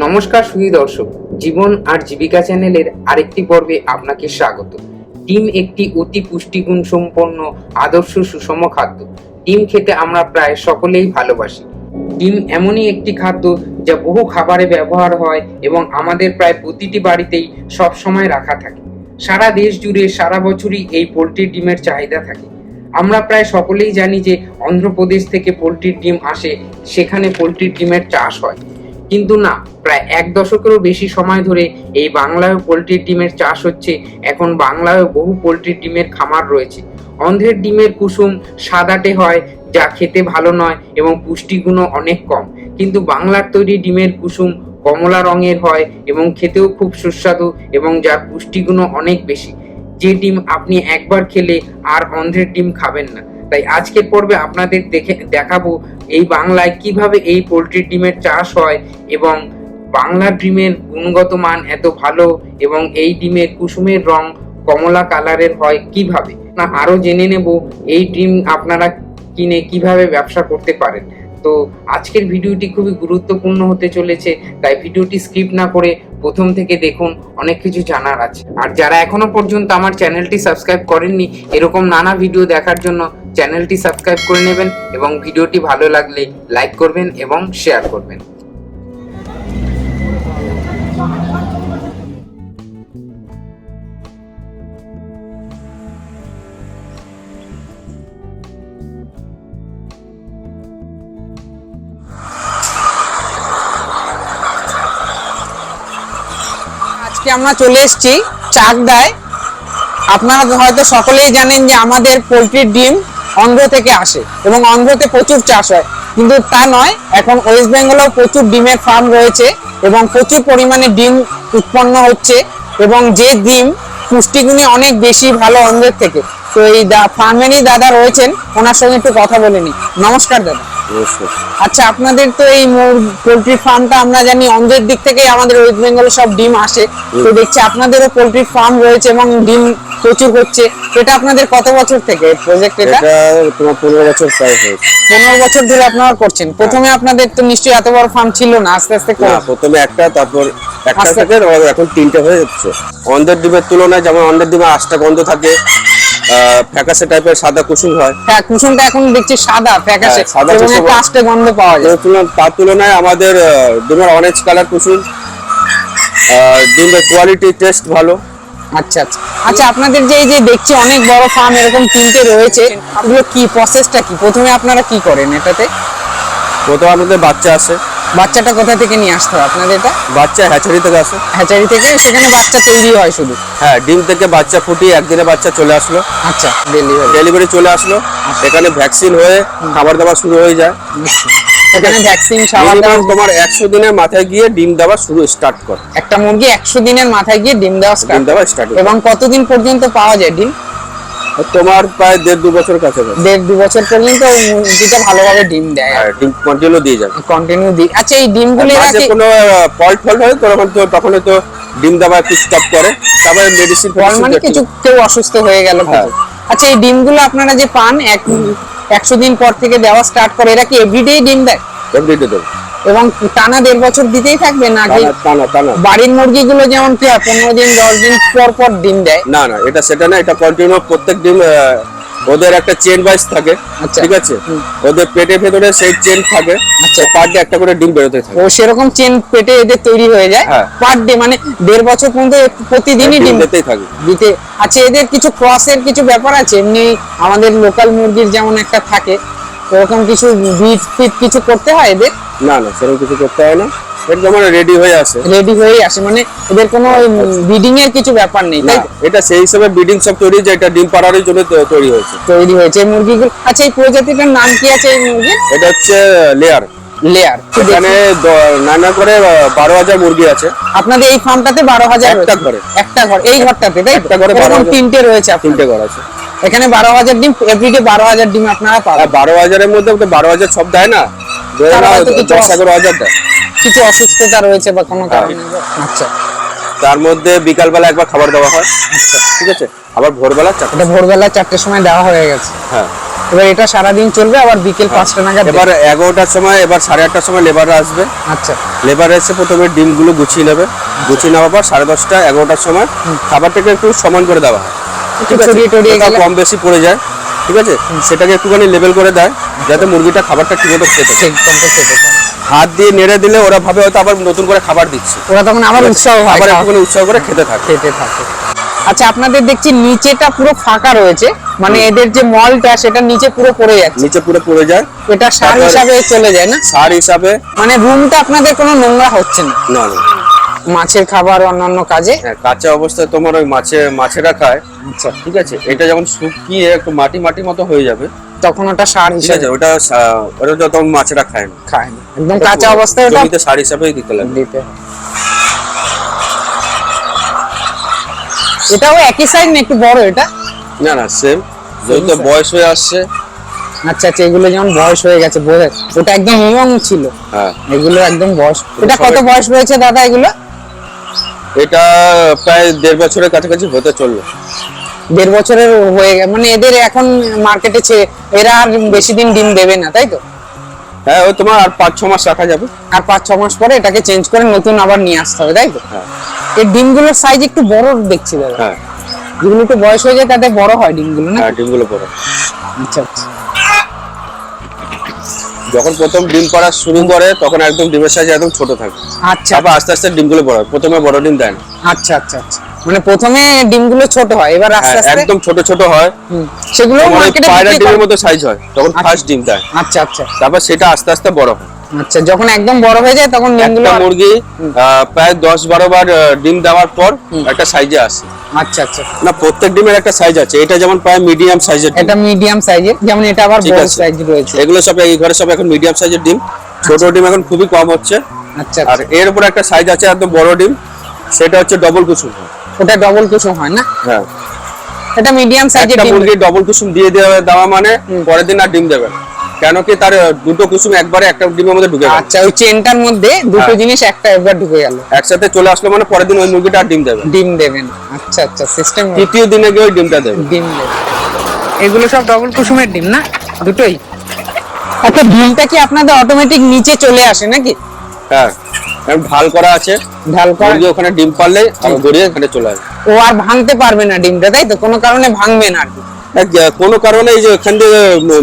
নমস্কার সুধী দর্শক, জীবন আর জীবিকা চ্যানেলের আরেকটি পর্বে আপনাকে স্বাগত। ডিম একটি অতি পুষ্টিগুণ সম্পন্ন আদর্শ সুষম খাদ্য। ডিম খেতে আমরা প্রায় সকলেই ভালোবাসি। ডিম এমনই একটি খাদ্য যা বহু খাবারে ব্যবহার হয় এবং আমাদের প্রায় প্রতিটি বাড়িতেই সব সময় রাখা থাকে। সারা দেশ জুড়ে সারা বছরই এই পোলট্রির ডিমের চাহিদা থাকে। আমরা প্রায় সকলেই জানি যে অন্ধ্রপ্রদেশ থেকে পোলট্রির ডিম আসে, সেখানে পোলট্রির ডিমের চাষ হয়। কিন্তু না, প্রায় 1 দশকেরও বেশি সময় ধরে এই বাংলায় পোলট্রির ডিমের চাষ হচ্ছে। এখন বাংলায় বহু পোলট্রির ডিমের খামার রয়েছে। অন্ধ্রের ডিমের কুসুম সাদাটে হয়, যা খেতে ভালো নয় এবং পুষ্টিগুণও অনেক কম। কিন্তু বাংলার তৈরি ডিমের কুসুম কমলা রঙের হয় এবং খেতেও খুব সুস্বাদু এবং যার পুষ্টিগুণও অনেক বেশি। যে ডিম আপনি একবার খেলে আর অন্ধ্রের ডিম খাবেন না। তাই আজকের পর্বে আপনাদের দেখাবো এই বাংলায় কিভাবে এই পোলট্রির ডিমের চাষ হয় এবং বাংলার ডিমের গুণগত মান এত ভালো এবং এই ডিমের কুসুমের রং কমলা কালারের হয় কিভাবে। না আরো জেনে নেব এই ডিম আপনারা কিনে কিভাবে ব্যবসা করতে পারেন। তো আজকের ভিডিওটি খুবই গুরুত্বপূর্ণ হতে চলেছে, তাই ভিডিওটি স্কিপ না করে প্রথম থেকে দেখুন, অনেক কিছু জানার আছে। আর যারা এখনো পর্যন্ত আমার চ্যানেলটি সাবস্ক্রাইব করেননি, এরকম নানা ভিডিও দেখার জন্য চ্যানেলটি সাবস্ক্রাইব করে নেবেন এবং ভিডিওটি ভালো লাগলে লাইক করবেন এবং শেয়ার করবেন। আমরা চলে এসেছি চাকদায়। আপনারা হয়তো সকলেই জানেন যে আমাদের পোলট্রির ডিম অন্ধ্র থেকে আসে এবং অন্ধ্রতে প্রচুর চাষ হয়, কিন্তু তা নয়, এখন ওয়েস্ট বেঙ্গলেও প্রচুর ডিমের ফার্ম রয়েছে এবং প্রচুর পরিমাণে ডিম উৎপন্ন হচ্ছে এবং যে ডিম পুষ্টিগুণে অনেক বেশি ভালো অন্ধ্রের থেকে। তো এই ফার্মেরই দাদা রয়েছেন, ওনার সঙ্গে একটু কথা বলে নি। নমস্কার দাদা। আচ্ছা, আপনাদের তো এই পোলট্রি ফার্মটা আমরা জানি অন্ধ্রের দিক থেকে আমাদের ওয়েস্ট বেঙ্গলে সব ডিম আসে, তো দেখছি আপনাদেরও পোলট্রি ফার্ম রয়েছে এবং ডিম প্রচুর হচ্ছে। এটা আপনাদের কত বছর থেকে প্রজেক্ট? এটা তোমার 15 বছর প্রায় হয়েছে। 15 বছর ধরে আপনারা করছেন। প্রথমে আপনাদের তো নিশ্চয়ই এত বড় ফার্ম ছিল না, আস্তে আস্তে প্রথমে একটা, তারপর একটা থেকে এখন 3টে হয়ে যাচ্ছে। অন্ধ্রের ডিমের তুলনায় যেমন অন্ধ্রের ডিমে আঁশটা গন্ধ থাকে, ফ্যাকাশে টাইপের সাদা কুসুম হয়। হ্যাঁ, কুসুমটা এখন দেখছি সাদা ফ্যাকাশে এবং একটা আঁশটা গন্ধ পাওয়া যায়। তার তুলনায় আমাদের ডিমের অরেঞ্জ কালার কুসুম, ডিমের কোয়ালিটি টেস্ট ভালো। আচ্ছা আচ্ছা আচ্ছা, আপনাদের যে এই যে দেখছি অনেক বড় ফার্ম এরকম 3টে রয়েছে, এগুলো কি প্রসেসটা কি? প্রথমে আপনারা কি করেন এটাতে? প্রথমে আমাদের বাচ্চা আসে। বাচ্চাটা কোথা থেকে নিয়ে আসতে হয় আপনাদের? এটা বাচ্চা হ্যাচারি থেকে আসে। হ্যাচারি থেকে, সেখানে বাচ্চা তৈরি হয় শুধু? হ্যাঁ, ডিম থেকে বাচ্চা ফুটিয়ে একদিনে বাচ্চা চলে আসলো। আচ্ছা, ডেলিভারি চলে আসলো। এখানে ভ্যাকসিন হয়ে খাবার দাবার শুরু হয়ে যায়। এখানে ভ্যাকসিন খাবার দাবার তোমার 100 দিনের মাথায় গিয়ে ডিম দেওয়া শুরু স্টার্ট করে। একটা মুরগি 100 দিনের মাথায় গিয়ে ডিম দেওয়া স্টার্ট। এবং কতদিন পর্যন্ত পাওয়া যায় ডিম? তোমার প্রায় 1.5-2 বছর কাছে। 1.5-2 বছর পর্যন্ত মুরগিটা ভালোভাবে ডিম দেয়। ডিম কন্টিনিউ দিয়ে যাবে। কন্টিনিউ দিই। আচ্ছা, এই ডিমগুলো আছে কোনো ফল্ট হয় তখন তো ডিম দেওয়া একটু স্টপ করে, তারপরে মেডিসিন মানে কিছু কেউ অসুস্থ হয়ে গেল। আচ্ছা, এই ডিমগুলো আপনারা যে পান 100 দিন পর থেকে দেওয়া স্টার্ট করে, এরা কি এভরিডে ডিম দেয়? এভরিডে দেয়। এবং টানা 1.5 বছর দিতেই থাকবে নাকি? টানা। বাড়ির মুরগিগুলো যেমন 15 দিন 10 দিন পর পর ডিম দেয়? না, এটা সেটা না, এটা কন্টিনিউ প্রত্যেক ডিম। ওদের একটা চেন ওয়াইজ থাকে, ঠিক আছে? ওদের পেটের ভেতরে সেই চেন থাকে। আচ্ছা, পার ডে একটা করে ডিম বেরোতে থাকে। ও সেরকম চেন পেটে এদের তৈরি হয়ে যায় পার ডে, মানে 1.5 বছর পর্যন্ত প্রতিদিনই ডিম দিতেই থাকে। আচ্ছা, এদের কিছু ক্রসের কিছু ব্যাপার আছে? এমনি আমাদের লোকাল মুরগির যেমন একটা থাকে, এরকম কিছু ব্রিড ফিট কিছু করতে হয় এদের? না, সেরকম কিছু করতে হয় না, একদম রেডি হয়ে আসে। মানে এদের কোনো ব্রিডিং এর কিছু ব্যাপার নেই, তাই? এটা সেই হিসেবে ব্রিডিং সব তৈরি, যে এটা ডিম পাড়ার জন্য তৈরি হয়েছে এই মুরগিগুলো। আচ্ছা, এই প্রজাতিটার নাম কি আছে এই মুরগির? এটা হচ্ছে লেয়ার। এখানে নানা করে 12,000 মুরগি আছে। আপনাদের এই ফার্মটাতে 12,000? একটা ঘর এই ঘরটাতে, তাই? একটা ঘরে 3টে রয়েছে? 3টে ঘর আছে। এখানে 12,000 ডিম, এভরিডে 12,000 ডিম আপনারা পাবেন। 12,000 এর মধ্যে 12,000 সব দেয় না, 10-11,000 দেয়। কিছু অসুস্থতা রয়েছে বা কোনো কারণে? আচ্ছা, তার মধ্যে বিকালবেলা একবার খাবার দেওয়া হয়। আচ্ছা, ঠিক আছে। আবার ভোরবেলা 4টা। ভোরবেলা 4টার সময় দেওয়া হয়ে গেছে। হ্যাঁ, এবার এটা সারাদিন চলবে, আবার বিকেল 5টা নাগাদ এবার 11টার সময়, এবার 8:30টার সময় লেবার আসবে। আচ্ছা, লেবার এসে প্রথমে ডিমগুলো গুছিয়ে নেবে, গুছিয়ে নেওয়ার পর 10:30টা 11টার সময় খাবারটাকে একটু সমান করে দেওয়া হয়, ঠিক আছে? ছড়িয়ে টড়িয়ে কোথাও গেলে কম বেশি পড়ে যায়, ঠিক আছে, সেটাকে একটুখানি লেবেল করে দেয় যাতে মুরগিটা খাবারটা ঠিকমতো খেতে পারে। ঠিকমতো খেতে পারে। হাত দিয়ে নেড়ে দিলে ওরা ভাবে হয়তো আবার নতুন করে খাবার দিচ্ছে, ওরা তখন আবার উৎসাহ হয়, আবার খাওয়া- একটুখানি উৎসাহ করে খেতে থাকে। খেতে থাকে। আচ্ছা, আপনাদের দেখছি নিচেটা পুরো ফাঁকা রয়েছে, মানে এদের যে মলটা সেটা নিচে পুরো পড়ে যাচ্ছে, নিচে পুরো পড়ে যায়, এটা সার তারপর- হিসাবে চলে যায় না? সার হিসাবে। মানে রুমটা আপনাদের কোনো নোংরা হচ্ছে না না না, মাছের খাবার অন্যান্য কাজে? হ্যাঁ, কাঁচা অবস্থায় তোমার ওই মাছেরা খায়, আচ্ছা, ঠিক আছে? এটা যখন শুকিয়ে একটু মাটি মাটি মতো হয়ে যাবে, তখন ওটা সার ঠিক হিসাবে আছে, ওটা যখন মাছেরা খায় না, খায় না, একদম কাঁচা অবস্থায় ওটা জমিতে সার হিসাবেই দিতে লাগে। দিতে হয়। এটাও একই সাইজ না একটু বড় এটা? না না, সেম, যেহেতু বয়স হয়ে আসছে। আচ্ছা আচ্ছা, এগুলো যেমন বয়স হয়ে গেছে বোঝা, ওটা একদম ইয়ং ছিল, হ্যাঁ, এগুলো একদম বয়স। এটা কত বয়স রয়েছে দাদা এগুলো? এটা প্রায় 1.5 বছরের কাছাকাছি হতে চললো। 1.5 বছরের হয়ে গেছে, মানে এদের এখন মার্কেটে এরা আর বেশি দিন ডিম দেবে না, তাই তো? হ্যাঁ, ওই তোমার আর 5-6 মাস রাখা যাবে। আর 5-6 মাস পরে এটাকে চেঞ্জ করে নতুন আবার নিয়ে আসতে হবে, তাই তো? হ্যাঁ এই ডিমগুলোর সাইজ একটু বড় দেখছি দাদা, হ্যাঁ যেগুলো একটু বয়স হয়ে যায় তাদের বড় হয় ডিমগুলো না? হ্যাঁ, ডিমগুলো বড়। আচ্ছা আচ্ছা যখন প্রথম ডিম পাড়া শুরু করে তখন একদম ডিমের সাইজ একদম ছোট থাকে, আচ্ছা তারপর আস্তে আস্তে ডিমগুলো বড় হয়। প্রথমে বড় ডিম দেয় না, আচ্ছা আচ্ছা আচ্ছা, মানে প্রথমে ডিমগুলো ছোট হয়, এবার আস্তে হ্যাঁ, আস্তে একদম ছোট ছোট হয়। সেগুলো তোমার ওই মার্কেটে পায়রা বিক্রি ডিমের করে। মতো সাইজ হয়, তখন ফার্স্ট ডিম দেয়। আচ্ছা আচ্ছা তারপর সেটা আস্তে আস্তে বড় হয়। আচ্ছা, যখন একদম বড় হয়ে যায় তখন ডিমগুলো একটা মুরগি প্রায় 10-12 বার ডিম দেওয়ার পর একটা সাইজে আসে। আচ্ছা আচ্ছা, না, প্রত্যেক ডিমের একটা সাইজ আছে। এটা যেমন প্রায় মিডিয়াম সাইজের ডিম, এটা মিডিয়াম সাইজের, যেমন এটা আবার ঠিক বড় আছে। সাইজ রয়েছে। এগুলো সব এই ঘরে সব এখন মিডিয়াম সাইজের ডিম, ছোট ডিম এখন খুবই কম হচ্ছে। আচ্ছা আর আচ্ছা, এর উপর একটা সাইজ আছে একদম বড় ডিম, সেটা হচ্ছে ডবল কুসুম। ওটা ডবল কুসুম হয় না? হ্যাঁ, এটা মিডিয়াম সাইজের একটা ডিম। মুরগি ডবল কুসুম দিয়ে দেওয়া মানে পরের দিন আর ডিম দেবে না, কেন কি তার দুটো কুসুম একবারে একটা ডিমের মধ্যে ঢুকে গেল, আচ্ছা, ওই চেনটার মধ্যে দুটো হ্যাঁ। জিনিস একটা একবার ঢুকে গেল, একসাথে চলে আসলো মানে পরের দিন ওই মুরগিটা আর ডিম দেবে না। ডিম দেবেন। আচ্ছা আচ্ছা, সিস্টেম তৃতীয় দিনে গিয়ে ওই ডিমটা দেবে। ডিম দেবে। এগুলো সব ডবল কুসুমের ডিম না, দুটোই? আচ্ছা, ডিমটা কি আপনাদের অটোমেটিক নিচে চলে আসে নাকি? হ্যাঁ, এখন ঢাল করা আছে, ঢাল করা, মুরগি ওখানে ডিম পারলে আবার গড়িয়ে এখানে চলে আসবে। ও আর ভাঙতে পারবে না ডিমটা, তাই তো? কোনো কারণে ভাঙবে না আর কি? কোনো কারণে এই যে এখান দিয়ে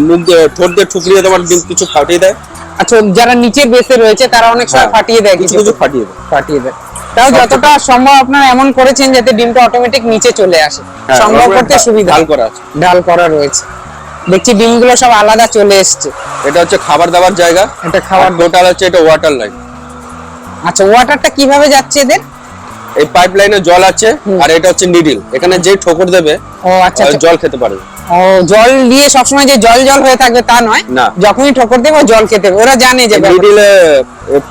মুখ দিয়ে ঠোঁট দিয়ে ঠুকরিয়ে তোমার ডিম কিছু ফাটিয়ে দেয়। আচ্ছা, যারা নিচের বেসে রয়েছে তারা অনেক সময় হ্যাঁ, ফাটিয়ে দেয়, কিছু কিছু কিছু ফাটিয়ে দেয়। ফাটিয়ে দেয়। তাও যতটা সম্ভব আপনারা এমন করেছেন যাতে ডিমটা অটোমেটিক নিচে চলে আসে, হ্যাঁ, সংগ্রহ ওখানে করতে সুবিধা। ঢাল করা আছে। ঢাল করা রয়েছে, দেখছি ডিমগুলো সব আলাদা চলে এসছে। এটা হচ্ছে খাবার দাবার জায়গা, এটা খাবার। টোটাল হচ্ছে এটা ওয়াটার লাইন। আচ্ছা, ওয়াটারটা কিভাবে যাচ্ছে এদের? এই পাইপ লাইনে জল আছে, আর এটা হচ্ছে নিডিল, এখানে যে ঠোকর দেবে ও আচ্ছা আচ্ছা, জল খেতে পারবে। ও জল দিয়ে সবসময় যে জল জল হয়ে থাকবে তা নয়, না। যখনই ঠোকর দেবে ও জল খেতে হবে, ওরা জানে যে নিডিল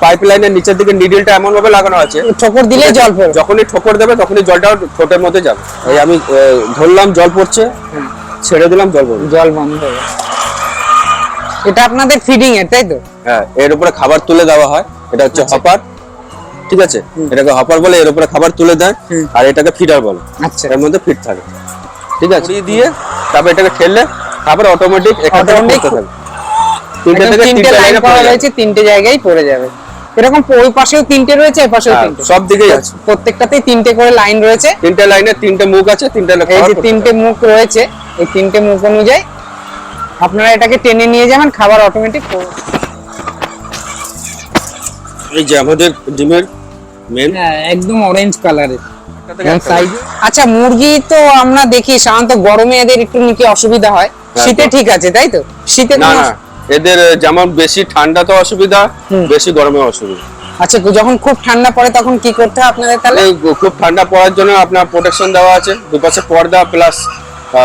পাইপ লাইনের নিচের দিকে নিডিলটা এমন ভাবে লাগানো আছে, ঠোকর দিলে জল পড়বে। যখনই ঠোকর দেবে তখনই জলটা ঠোঁটের মধ্যে যাবে। এই আমি ধরলাম জল পড়ছে, ছেড়ে দিলাম জল পড়বে। জল বন্ধ হয়ে যাবে। এটা আপনাদের ফিডিং এর, তাই তো? হ্যাঁ, এর উপরে খাবার তুলে দেওয়া হয়, এটা হচ্ছে হপার, ঠিক আছে? এটাকে হপার বলে, এর উপরে খাবার তুলে দেয়, আর এটাকে ফিডার বলে। আচ্ছা, এর মধ্যে ফিট থাকে, ঠিক আছে? পুরি দিয়ে তারপর এটাকে ঠেললে খাবার অটোমেটিক এখান থেকে Automatic পড়তে থাকে। তিনটে একদম থেকে তিনটে তিনটে লাইন লাইনে করা পড়ে যাবে। রয়েছে, তিনটে জায়গায় পড়ে যাবে। এরকম ওই পাশেও তিনটে রয়েছে, এই পাশেও হ্যাঁ, তিনটে, সব দিকেই আছে। প্রত্যেকটাতেই তিনটে করে লাইন রয়েছে। তিনটে লাইনে তিনটে মুখ আছে, তিনটে এই যে তিনটে মুখ রয়েছে, এই তিনটে মুখ অনুযায়ী আপনারা এটাকে টেনে নিয়ে যাবেন, খাবার অটোমেটিক। এই যে আমাদের ডিমের মেন হ্যাঁ, একদম অরেঞ্জ কালারের সাইজ। আচ্ছা, মুরগি তো আমরা দেখি সাধারণত গরমে এদের একটু নাকি অসুবিধা হয়, শীতে ঠিক আছে, তাই তো? শীতে না কোনো না, এদের যেমন বেশি ঠান্ডাতে অসুবিধা, বেশি গরমে অসুবিধা। আচ্ছা, যখন খুব ঠান্ডা পড়ে তখন কি করতে হয় আপনাদের তাহলে? এই খুব ঠান্ডা পড়ার জন্য আপনার প্রোটেকশন দেওয়া আছে, দুপাশে পর্দা প্লাস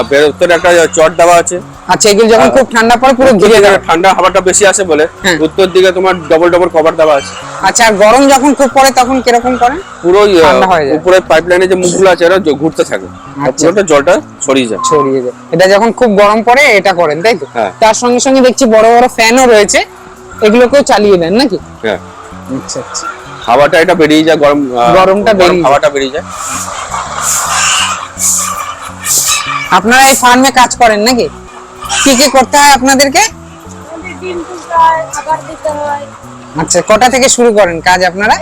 ভেতরে একটা চট দেওয়া আছে। আচ্ছা, এগুলো যখন খুব ঠান্ডা পড়ে পুরো ঘিরে দেওয়া। ঠান্ডা হাওয়াটা বেশি আসে বলে হ্যাঁ। উত্তর দিকে তোমার ডবল ডবল কভার দেওয়া আছে। আচ্ছা, আর গরম যখন খুব পড়ে তখন কিরকম করেন? পুরো ঠান্ডা হয়ে যায়। উপরে পাইপলাইনে যে মুখগুলো আছে এরা ঘুরতে থাকে, আর আচ্ছা। পুরোটা জলটা ছড়িয়ে যায়। ছড়িয়ে যায়। এটা যখন খুব গরম পড়ে এটা করেন, তাই তো? হ্যাঁ। তার সঙ্গে সঙ্গে দেখছি বড় বড় ফ্যানও রয়েছে, এগুলোকেও চালিয়ে দেন নাকি? হ্যাঁ, আচ্ছা আচ্ছা, হাওয়াটা এটা বেরিয়ে যায়, গরমটা বেরিয়ে যায়। হাওয়াটা বেরিয়ে যায়। আপনারা এই ফার্মে কাজ করেন নাকি? কি কি করতে হয় আপনাদেরকে? আমাদের ডিম তুলতে হয়, খাবার দিতে হয়। আচ্ছা, কটা থেকে শুরু করেন কাজ আপনারা?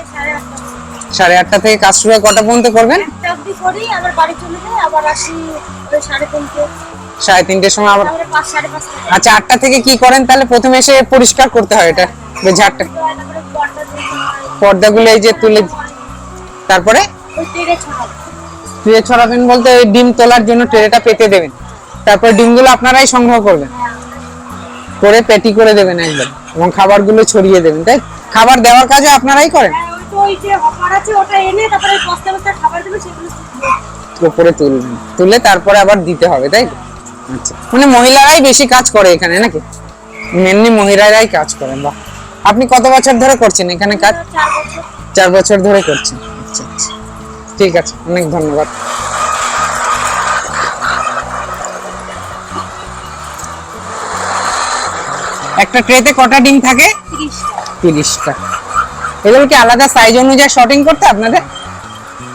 8:30 8:30 থেকে কাজ শুরু হয়, কটা পর্যন্ত করবেন? একটা অবধি করি, আবার বাড়ি চলে যাই, আবার আসি ওই 3:30। 3:30 সময় আবার। তারপরে 5, 5:30 আচ্ছা, 8টা থেকে কি করেন তাহলে? প্রথমে এসে পরিষ্কার করতে হয় এটা, ওই ঝাড়টা, তারপরে পর্দা দিতে হয়। পর্দাগুলো এই যে তুলে, তারপরে ওই তেড়ে ছড়াই। ট্রে ছড়াবেন বলতে ওই ডিম তোলার জন্য ট্রেটা পেতে দেবেন, তারপর ডিমগুলো আপনারাই সংগ্রহ করবেন, করে পেটি করে দেবেন একদম, এবং খাবারগুলো ছড়িয়ে দেবেন, তাই? খাবার দেওয়ার কাজে আপনারাই করেন? হ্যাঁ, ওই তো ওই যে হপার আছে ওটা এনে তারপরে বস্তা বস্তা খাবার দেবে, সেগুলো উপরে তুলবেন, তুলে তারপরে আবার দিতে হবে, তাই তো? আচ্ছা, মানে মহিলারাই বেশি কাজ করে এখানে নাকি? মেনলি মহিলারাই কাজ করেন। বাহ, আপনি কত বছর ধরে করছেন এখানে কাজ? 4 বছর। 4 বছর ধরে করছেন। আচ্ছা আচ্ছা, ঠিক আছে, অনেক ধন্যবাদ। একটা ট্রেতে কটা ডিম থাকে? 30টা। 30টা। এগুলো কি আলাদা সাইজ অনুযায়ী শর্টিং করতে আপনাদের?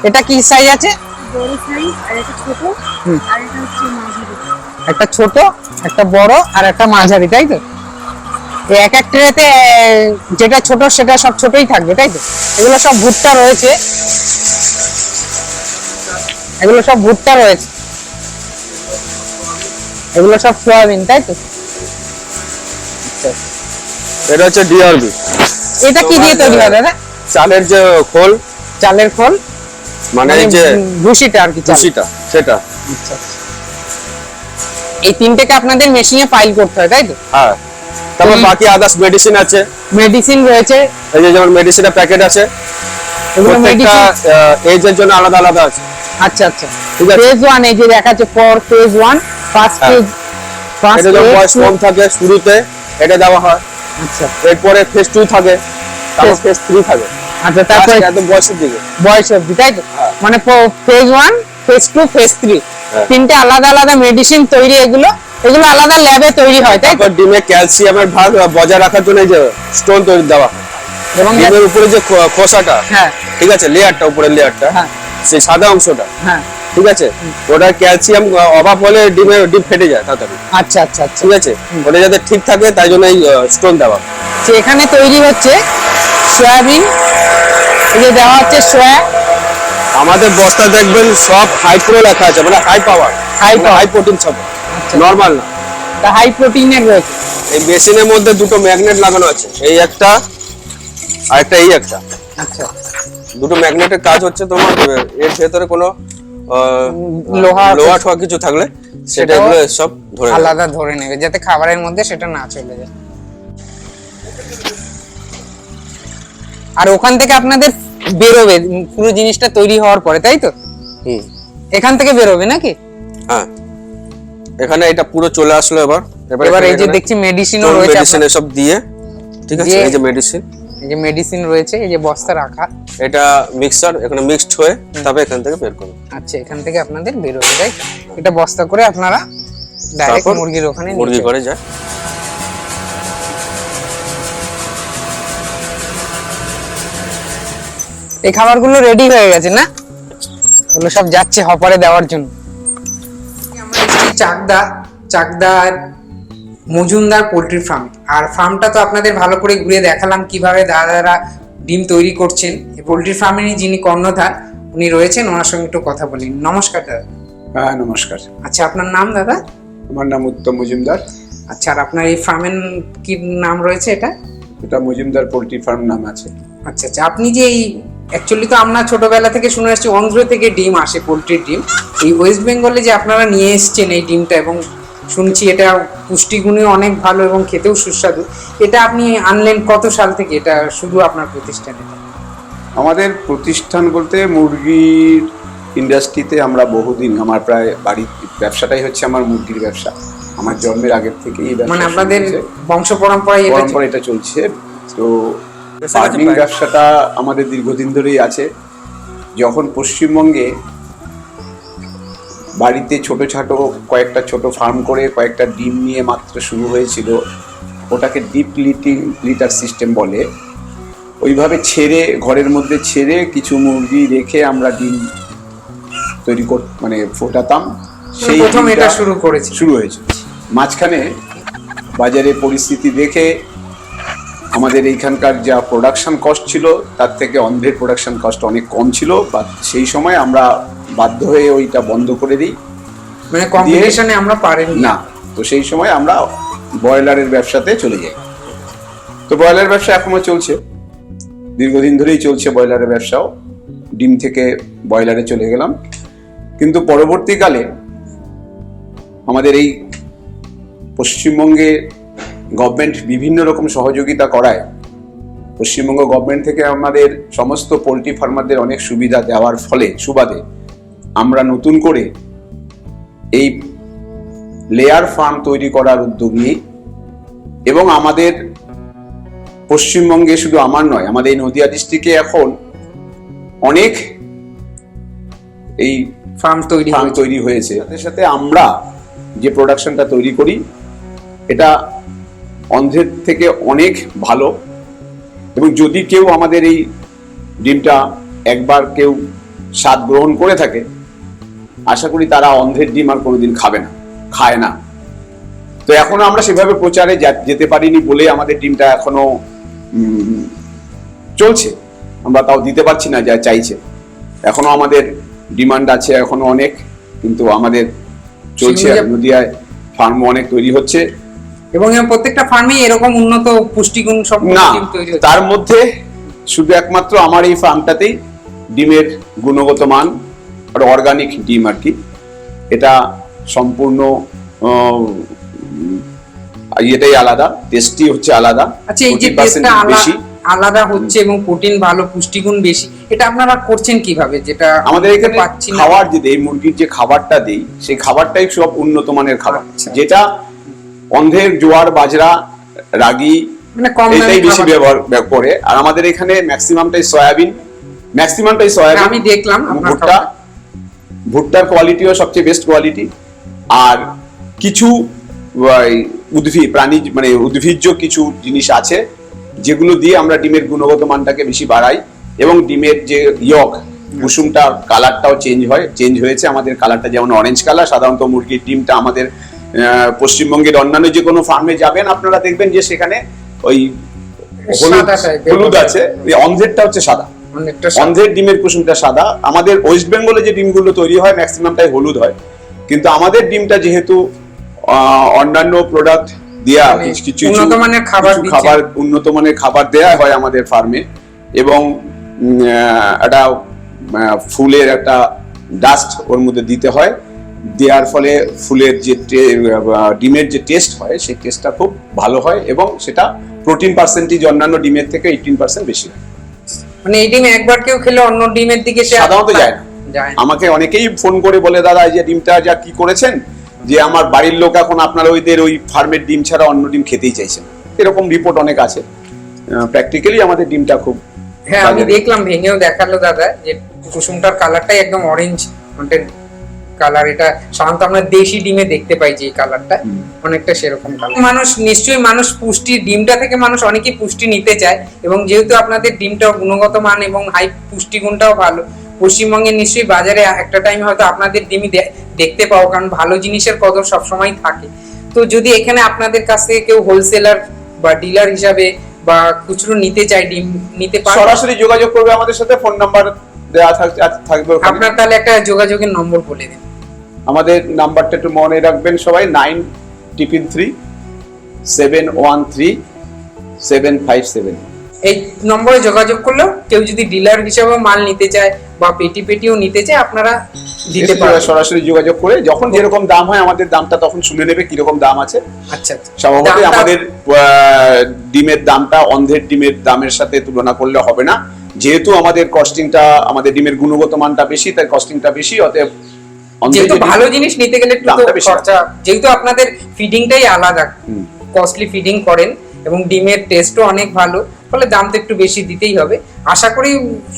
এটা কি সাইজ আছে? বড় সাইজ আর একটা ছোট, আর এটা হচ্ছে মাঝারি। একটা ছোট, একটা বড়, আর একটা মাঝারি, তাই তো? এই এক এক ট্রেতে যেটা ছোট সেটা সব ছোটই থাকবে, তাই তো? এগুলো সব ভুট্টা রয়েছে, এগুলো সব ভুট্টা রয়েছে, এগুলো সব সোয়াবিন, তাই তো? এটা হচ্ছে ডিআরবি। এটা কি দিয়ে তৈরি হয় দাদা? চালের যে খোল, চালের খোল, মানে এই যে ভুসিটা আর কি, চাল। ভুসিটা, সেটা। আচ্ছা আচ্ছা। এই তিনটেকে আপনাদের মেশিনে ফাইল করতে হয়, তাই তো? হ্যাঁ, তারপর বাকি আদার্স মেডিসিন আছে, মেডিসিন রয়েছে, এই যে যেমন মেডিসিনের প্যাকেট আছে, এগুলো প্রত্যেকটা মেডিসিন। এজের জন্য আলাদা আলাদা আছে। আচ্ছা আচ্ছা, ঠিক আছে। ফেজ 1 এই যে দেখাচ্ছে, ফর ফেজ 1, ফার্স্ট হ্যাঁ। ফেজ, ফার্স্ট এটা যখন বয়স কম থাকে শুরুতে এটা দেওয়া হয়, আচ্ছা এরপরে ফেজ 2 থাকে, তারপর ফেজ 3 থাকে, আচ্ছা, তারপরে একদম বয়সের দিকে। বয়স অবধি, তাই তো? হ্যাঁ। মানে ফেজ 1, ফেজ 2, ফেজ 3, হ্যাঁ। তিনটে আলাদা আলাদা মেডিসিন তৈরি, এগুলো এগুলো আলাদা ল্যাবে তৈরি হয়, তাই তো? তারপর ডিমে ক্যালসিয়ামের ভাগ বজায় রাখার জন্য এই যে স্টোন তৈরি দেওয়া হয়, এবং ডিমের উপরে যে খোসাটা, হ্যাঁ ঠিক আছে, লেয়ারটা, উপরের লেয়ারটা, হ্যাঁ সেই সাদা অংশটা, হ্যাঁ, ঠিক আছে, ওটা ক্যালসিয়াম অভাব হলে ডিম ফেটে যায় তাড়াতাড়ি, আচ্ছা আচ্ছা আচ্ছা। ঠিক আছে, ওটা যাতে ঠিক থাকে তাই জন্য এই স্টোন দেওয়া। তো এখানে তৈরি হচ্ছে সয়াবিন, এই যে দেওয়া হচ্ছে সয়া, আমাদের বস্তা দেখবেন সব হাই প্রো লেখা আছে, মানে high power, High power। High protein, সব নরমাল না। হাই প্রোটিনের রয়েছে। এই মেশিনের মধ্যে দুটো ম্যাগনেট লাগানো আছে, এই একটা আর একটা, এই একটা, আচ্ছা, দুটো ম্যাগনেটের কাজ হচ্ছে তোমার এর ভেতরে কোনো লোহা ঠোয়া কিছু থাকলে সেটা সেটাও এগুলো সব ধরে নেবে। আলাদা ধরে নেবে, যাতে খাবারের মধ্যে সেটা না চলে যায়। আর ওখান থেকে আপনাদের বেরোবে পুরো জিনিসটা তৈরি হওয়ার পরে, তাই তো? হুম, এখান থেকে বেরোবে নাকি? হ্যাঁ, এখানে এটা পুরো চলে আসলো। এবার এবার এই যে দেখছি মেডিসিনও রয়েছে, মেডিসিন সব দিয়ে, ঠিক আছে, দিয়ে- এই যে মেডিসিন, এই যে মেডিসিন রয়েছে, এই যে বস্তা রাখা, এটা মিক্সার, এখানে মিক্সড হয়ে তবে এখান থেকে বের করবে। আচ্ছা, এখান থেকে আপনাদের বেরোবে, তাই তো? এটা বস্তা করে আপনারা ডাইরেক্ট তারপর মুরগির ওখানে নিয়ে মুরগি চলে করে যায়। এই খাবারগুলো রেডি হয়ে গেছে না? ওগুলো সব যাচ্ছে হপারে দেওয়ার জন্য। আমরা এসেছি চাকদার মজুমদার পোল্ট্রি ফার্ম, আর ফার্মটা তো আপনাদের ভালো করে ঘুরে দেখালাম কিভাবে দাদারা ডিম তৈরি করছেন। এই পোল্ট্রি ফার্মেরই যিনি কর্ণধার উনি রয়েছেন, ওনার সঙ্গে একটু কথা বলি। নমস্কার দাদা। হ্যাঁ, নমস্কার। আচ্ছা, আপনার নাম দাদা? আমার নাম উত্তম মজুমদার। আচ্ছা, আর আপনার এই ফার্মের কি নাম রয়েছে? এটা মজুমদার পোল্ট্রি ফার্ম নাম আছে। আচ্ছা আচ্ছা, আপনি যে এই অ্যাকচুয়ালি তো আমরা ছোটবেলা থেকে শুনে আসছি অন্ধ্র থেকে ডিম আসে, পোল্ট্রির ডিম। এই ওয়েস্ট বেঙ্গলে যে আপনারা নিয়ে এসেছেন এই ডিমটা, এবং শুনছি এটা পুষ্টিগুণে অনেক ভালো এবং খেতেও সুস্বাদু, এটা আপনি আনলেন কত সাল থেকে? এটা শুধু আপনার প্রতিষ্ঠানে? আমাদের প্রতিষ্ঠান বলতে মুরগির ইন্ডাস্ট্রিতে আমরা বহুদিন, আমার প্রায় বাড়ির ব্যবসাটাই হচ্ছে আমার মুরগির ব্যবসা। আমার জন্মের আগের থেকেই এই ব্যবসা, মানে আপনাদের চলছে। বংশ পরম্পরায় পরম্পরা এটা চলছে। তো ফার্মিং ব্যবসাটা আমাদের দীর্ঘদিন ধরেই আছে। যখন পশ্চিমবঙ্গে বাড়িতে ছোটো কয়েকটা ছোট ফার্ম করে কয়েকটা ডিম নিয়ে মাত্র শুরু হয়েছিল, ওটাকে ডিপ লিটার সিস্টেম বলে। ওইভাবে ছেড়ে, ঘরের মধ্যে ছেড়ে কিছু মুরগি রেখে আমরা ডিম তৈরি মানে ফোটাতাম। প্রথম এটা ডিমটা শুরু করেছি। শুরু হয়েছিল। মাঝখানে বাজারে পরিস্থিতি দেখে আমাদের এইখানকার যা প্রোডাকশন কস্ট ছিল তার থেকে অন্ধ্রের প্রোডাকশন কস্ট অনেক কম ছিল, বা সেই সময় আমরা বাধ্য হয়ে ওইটা বন্ধ করে দিই। মানে কম্পিটিশনে আমরা পারিনি না, তো সেই সময় আমরা ব্রয়লারের ব্যবসাতে চলে যাই। তো ব্রয়লার ব্যবসা এখনো চলছে, দীর্ঘদিন ধরেই চলছে ব্রয়লারের ব্যবসাও। ডিম থেকে ব্রয়লারে চলে গেলাম, কিন্তু পরবর্তীকালে আমাদের এই পশ্চিমবঙ্গে গভর্নমেন্ট বিভিন্ন রকম সহযোগিতা করায়। পশ্চিমবঙ্গ গভর্নমেন্ট থেকে আমাদের সমস্ত পোলট্রি ফার্মারদের অনেক সুবিধা দেওয়ার ফলে সুবাদে আমরা নতুন করে এই লেয়ার ফার্ম তৈরি করার উদ্যোগ নিই, এবং আমাদের পশ্চিমবঙ্গে শুধু আমার নয়, আমাদের এই নদিয়া ডিস্ট্রিক্টে এখন অনেক এই ফার্ম তৈরি হয়েছে। সাথে সাথে আমরা যে প্রোডাকশনটা তৈরি করি এটা অন্ধ্রের থেকে অনেক ভালো, এবং যদি কেউ আমাদের এই ডিমটা একবার কেউ স্বাদ গ্রহণ করে থাকে, আশা করি তারা অন্ধ্রের ডিম আর কোনোদিন খায় না। তো এখনো আমরা সেভাবে প্রচারে যেতে পারিনি বলে আমাদের ডিমটা এখনো চলছে, আমরা তাও দিতে পারছি না যা চাইছে। এখনো আমাদের ডিমান্ড আছে এখনো অনেক, কিন্তু আমাদের চলছে। নদিয়ায় ফার্ম অনেক তৈরি হচ্ছে, এবং প্রত্যেকটা ফার্মে এরকম উন্নত পুষ্টিগুণ সব ডিম তৈরি হচ্ছে। তার মধ্যে শুধু একমাত্র আমার এই ফার্মটাতেই ডিমের গুণগত মান আর অর্গানিক ডিম আর কি, এটা সম্পূর্ণ এটাই আলাদা, টেস্টি হচ্ছে আলাদা। আচ্ছা, এই যে টেস্টটা আলাদা হচ্ছে এবং প্রোটিন ভালো, পুষ্টিগুণ বেশি, এটা আপনারা করছেন কিভাবে? যেটা আমাদের এখানে খাবার যে দেই, মুরগির যে খাবারটা দেই সেই খাবারটাই সব উন্নত মানের খাবার, যেটা অন্ধ্রের জোয়ার বাজরা রাগি মানে কম এটাই বেশি ব্যবহার করে। আর আমাদের এখানে ম্যাক্সিমামটাই সয়াবিন, আমি দেখলাম ভুট্টার কোয়ালিটিও সবচেয়ে বেস্ট কোয়ালিটি। আর কিছু উদ্ভিজ্জ কিছু জিনিস আছে যেগুলো দিয়ে আমরা ডিমের গুণগত মানটাকে বেশি বাড়াই, এবং ডিমের যে ইয়ক কুসুমটা কালারটাও চেঞ্জ হয়েছে। আমাদের কালারটা যেমন অরেঞ্জ কালার, সাধারণত মুরগির ডিমটা আমাদের পশ্চিমবঙ্গের অন্যান্য যে কোনো ফার্মে যাবেন আপনারা দেখবেন যে সেখানে ওই হলুদ আছে, অন্ধ্রেরটা হচ্ছে সাদা। অন্ধ্রের ডিমের কুসুমটা সাদা। আমাদের ওয়েস্ট বেঙ্গলে যে ডিমগুলো তৈরি হয় ম্যাক্সিমামটাই হলুদ হয়, কিন্তু আমাদের ডিমটা যেহেতু অন্যান্য প্রোডাক্ট দেয়া কিছু উন্নত মানের খাবার দেয়া হয় আমাদের ফার্মে, এবং একটা ফুলের একটা ডাস্ট ওর মধ্যে দিতে হয়, দেওয়ার ফলে ফুলের যে ডিমের যে টেস্ট হয় সেই টেস্টটা খুব ভালো হয়, এবং সেটা প্রোটিন পার্সেন্টেজ অন্যান্য ডিমের থেকে 18% বেশি হয়। মানে এই ডিম একবার কেউ খেলে অন্য ডিমের দিকে সাধারণত যায় না। আমাকে অনেকেই ফোন করে বলে, দাদা এই যে ডিমটা যা কি করেছেন, যে আমার বাড়ির লোক এখন আপনার ওই ফার্মের ডিম ছাড়া অন্য ডিম খেতেই চাইছে না। এরকম রিপোর্ট অনেক আছে। প্র্যাকটিক্যালি আমাদের ডিমটা খুব, হ্যাঁ আমি দেখলাম, ভেঙেও দেখালো দাদা যে কুসুমটার কালারটাই একদম অরেঞ্জ কালার। এটা সাধারণত আমরা দেশি ডিমে দেখতে পাই যে এই কালারটা, অনেকটা সেরকম কালার। মানুষ পুষ্টি, ডিমটা থেকে মানুষ অনেকেই পুষ্টি নিতে চায়, এবং যেহেতু আপনাদের ডিমটাও গুণগত মান এবং হাই পুষ্টিগুণটাও ভালো, পশ্চিমবঙ্গে নিশ্চয়ই বাজারে একটা টাইম হয়তো আপনাদের ডিমই দেখতে পাও, কারণ ভালো জিনিসের কদর সবসময় থাকে। তো যদি এখানে আপনাদের কাছ থেকে কেউ হোলসেলার বা ডিলার হিসাবে বা খুচরো নিতে চায়, ডিম নিতে পারে, সরাসরি যোগাযোগ করবে আমাদের সাথে। ফোন নাম্বার দেওয়া থাকবে আপনার, তাহলে একটা যোগাযোগের নম্বর বলে দিন। আমাদের নাম্বারটা একটু মনে রাখবেন সবাই, 9333713757। এই নম্বরে যোগাযোগ করলেও কেউ যদি ডিলার হিসেবে মাল নিতে চায় বা পেটিও নিতে চায়, আপনারা দিতে পারেন। সরাসরি যোগাযোগ করে যখন যেরকম দাম হয় আমাদের দামটা তখন শুনে নেবে কিরকম দাম আছে। আচ্ছা, স্বভাবতই আমাদের ডিমের দামটা অন্ধ্রের ডিমের দামের সাথে তুলনা করলে হবে না, যেহেতু আমাদের কস্টিংটা, আমাদের ডিমের গুণগত মানটা বেশি, তাই কস্টিংটা বেশি। অতএব যেহেতু ভালো জিনিস নিতে গেলে একটু খরচা, যেহেতু আপনাদের ফিডিংটাই আলাদা, কস্টলি ফিডিং করেন এবং ডিমের টেস্টও অনেক ভালো, ফলে দাম তো একটু বেশি দিতেই হবে। আশা করি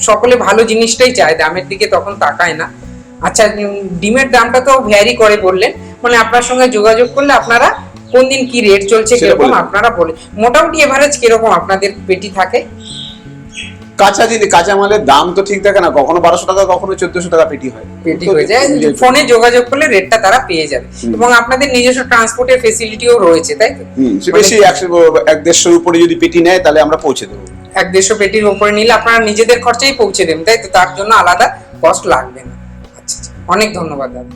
সকলে ভালো জিনিসটাই চায়, দামের দিকে তখন তাকায় না। আচ্ছা, ডিমের দামটা তো ভ্যারি করে বললেন, মানে আপনার সঙ্গে যোগাযোগ করলে আপনারা কোন দিন কি রেট চলছে কিরকম আপনারা বলে, মোটামুটি এভারেজ কিরকম আপনাদের পেটি থাকে? কাঁচা মালের দাম তো ঠিক থাকে না, কখনো 1200 টাকা কখনো 1400 টাকা পেটি হয়। পেটি হয়ে যায়, ফোনে যোগাযোগ করলে রেটটা তারা পেয়ে যাবে। এবং আপনাদের নিজস্ব ট্রান্সপোর্টের ফেসিলিটিও রয়েছে, তাই তো? বেশি 100-150 উপরে যদি পেটি নেয় তাহলে আমরা পৌঁছে দেবো। 150 পেটির উপরে নিলে আপনারা নিজেদের খরচেই পৌঁছে দেবেন, তাই তো? তার জন্য আলাদা কস্ট লাগবে না। আচ্ছা, অনেক ধন্যবাদ দাদা।